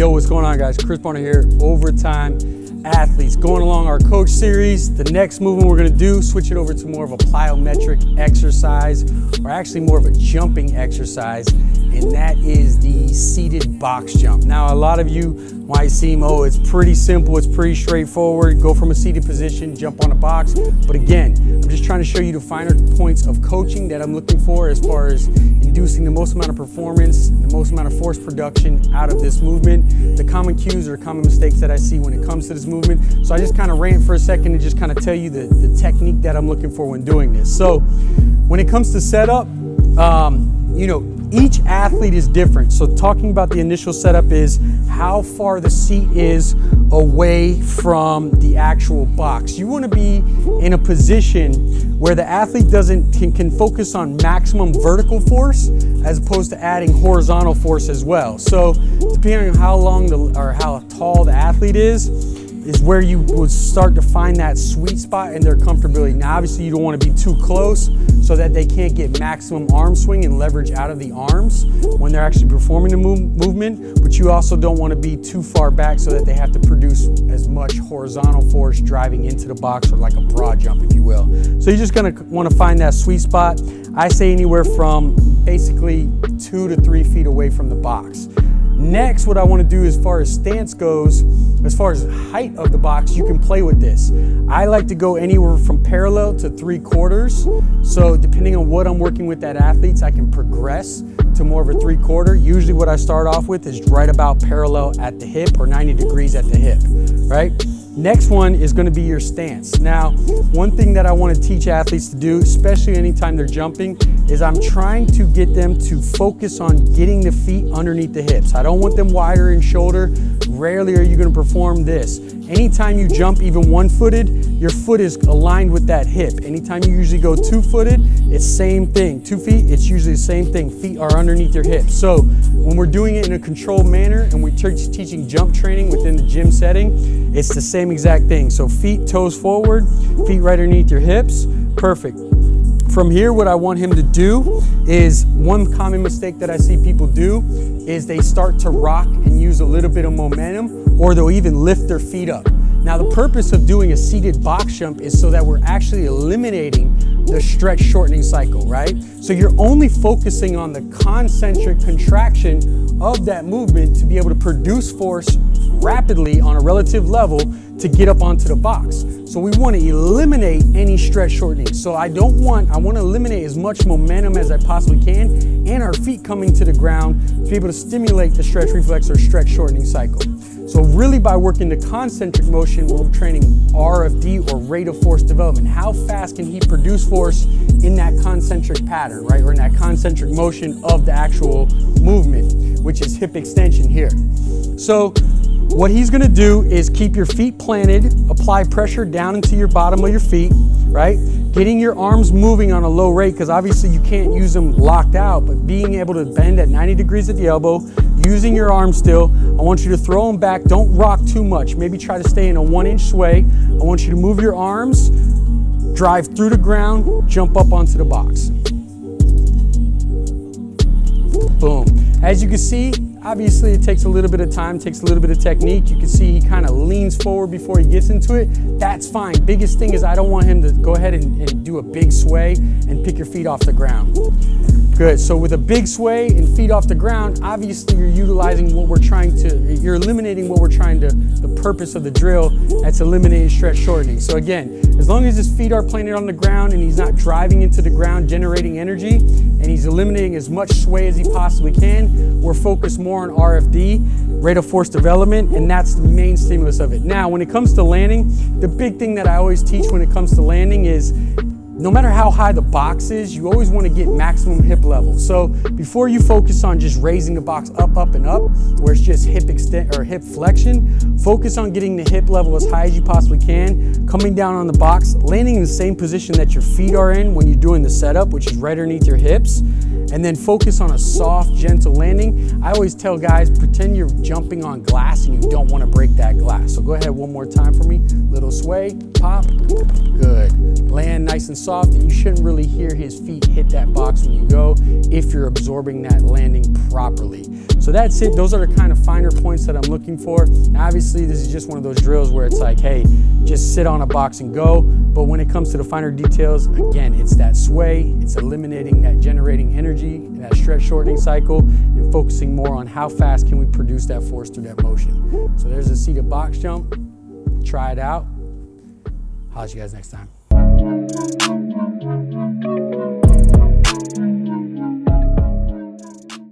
Yo, what's going on, guys? Chris Bonner here, Overtime Athletes. Going along our coach series, the next movement we're gonna do, switch it over to more of a plyometric exercise, or actually more of a jumping exercise, and that is the seated box jump. Now, a lot of you might seem, oh, it's pretty simple, it's pretty straightforward, go from a seated position, jump on a box. But again, I'm just trying to show you the finer points of coaching that I'm looking for as far as inducing the most amount of performance, the most amount of force production out of this movement, the common cues or common mistakes that I see when it comes to this movement. So I just kind of rant for a second and just kind of tell you the technique that I'm looking for when doing this. So when it comes to setup, each athlete is different. So talking about the initial setup is how far the seat is away from the actual box. You want to be in a position where the athlete can focus on maximum vertical force as opposed to adding horizontal force as well. So depending on how long or how tall the athlete is where you would start to find that sweet spot in their comfortability. Now, obviously, you don't want to be too close so that they can't get maximum arm swing and leverage out of the arms when they're actually performing the movement, but you also don't want to be too far back so that they have to produce as much horizontal force driving into the box, or like a broad jump, if you will. So you're just going to want to find that sweet spot. I say anywhere from basically 2 to 3 feet away from the box. Next, what I want to do as far as stance goes, as far as height of the box, you can play with this. I like to go anywhere from parallel to 3/4. So depending on what I'm working with at athletes, I can progress to more of a 3/4. Usually what I start off with is right about parallel at the hip or 90 degrees at the hip, right? Next one is going to be your stance. Now, one thing that I want to teach athletes to do, especially anytime they're jumping, is I'm trying to get them to focus on getting the feet underneath the hips. I don't want them wider in shoulder. Rarely are you going to perform this. Anytime you jump even one-footed, your foot is aligned with that hip. Anytime you usually go two-footed, it's same thing. 2 feet, it's usually the same thing. Feet are underneath your hips. So when we're doing it in a controlled manner and we're teaching jump training within the gym setting, it's the same exact thing. So feet, toes forward, feet right underneath your hips. Perfect. From here, what I want him to do is, one common mistake that I see people do is they start to rock and use a little bit of momentum, or they'll even lift their feet up. Now, the purpose of doing a seated box jump is so that we're actually eliminating the stretch shortening cycle, right? So you're only focusing on the concentric contraction of that movement to be able to produce force rapidly on a relative level to get up onto the box. So we want to eliminate any stretch shortening. So I want to eliminate as much momentum as I possibly can, and our feet coming to the ground to be able to stimulate the stretch reflex or stretch shortening cycle. So really, by working the concentric motion, we're training RFD, or rate of force development. How fast can he produce force in that concentric pattern, right? Or in that concentric motion of the actual movement, which is hip extension here. So what he's gonna do is keep your feet planted, apply pressure down into your bottom of your feet, right? Getting your arms moving on a low rate, because obviously you can't use them locked out, but being able to bend at 90 degrees at the elbow, using your arms still. I want you to throw them back. Don't rock too much. Maybe try to stay in a 1-inch sway. I want you to move your arms, drive through the ground, jump up onto the box. Boom. As you can see, obviously it takes a little bit of time, takes a little bit of technique. You can see he kind of leans forward before he gets into it. That's fine. Biggest thing is I don't want him to go ahead and do a big sway and pick your feet off the ground. Good. So with a big sway and feet off the ground, obviously you're eliminating what we're trying to, the purpose of the drill, that's eliminating stretch shortening. So again, as long as his feet are planted on the ground and he's not driving into the ground, generating energy, and he's eliminating as much sway as he possibly can, we're focused more on RFD, rate of force development, and that's the main stimulus of it. Now, when it comes to landing, the big thing that I always teach when it comes to landing is, no matter how high the box is, you always want to get maximum hip level. So before you focus on just raising the box up, up, and up, where it's just hip extent or hip flexion, focus on getting the hip level as high as you possibly can, coming down on the box, landing in the same position that your feet are in when you're doing the setup, which is right underneath your hips. and then focus on a soft, gentle landing. I always tell guys, pretend you're jumping on glass and you don't want to break that glass. So go ahead one more time for me. Little sway, pop, good. Land nice and soft, and you shouldn't really hear his feet hit that box when you go if you're absorbing that landing properly. So that's it. Those are the kind of finer points that I'm looking for. Now, obviously, this is just one of those drills where it's like, hey, just sit on a box and go. But when it comes to the finer details, again, it's that sway, it's eliminating that generating energy, that stretch shortening cycle, and focusing more on how fast can we produce that force through that motion. So there's a seated box jump. Try it out. I'll see you guys next time.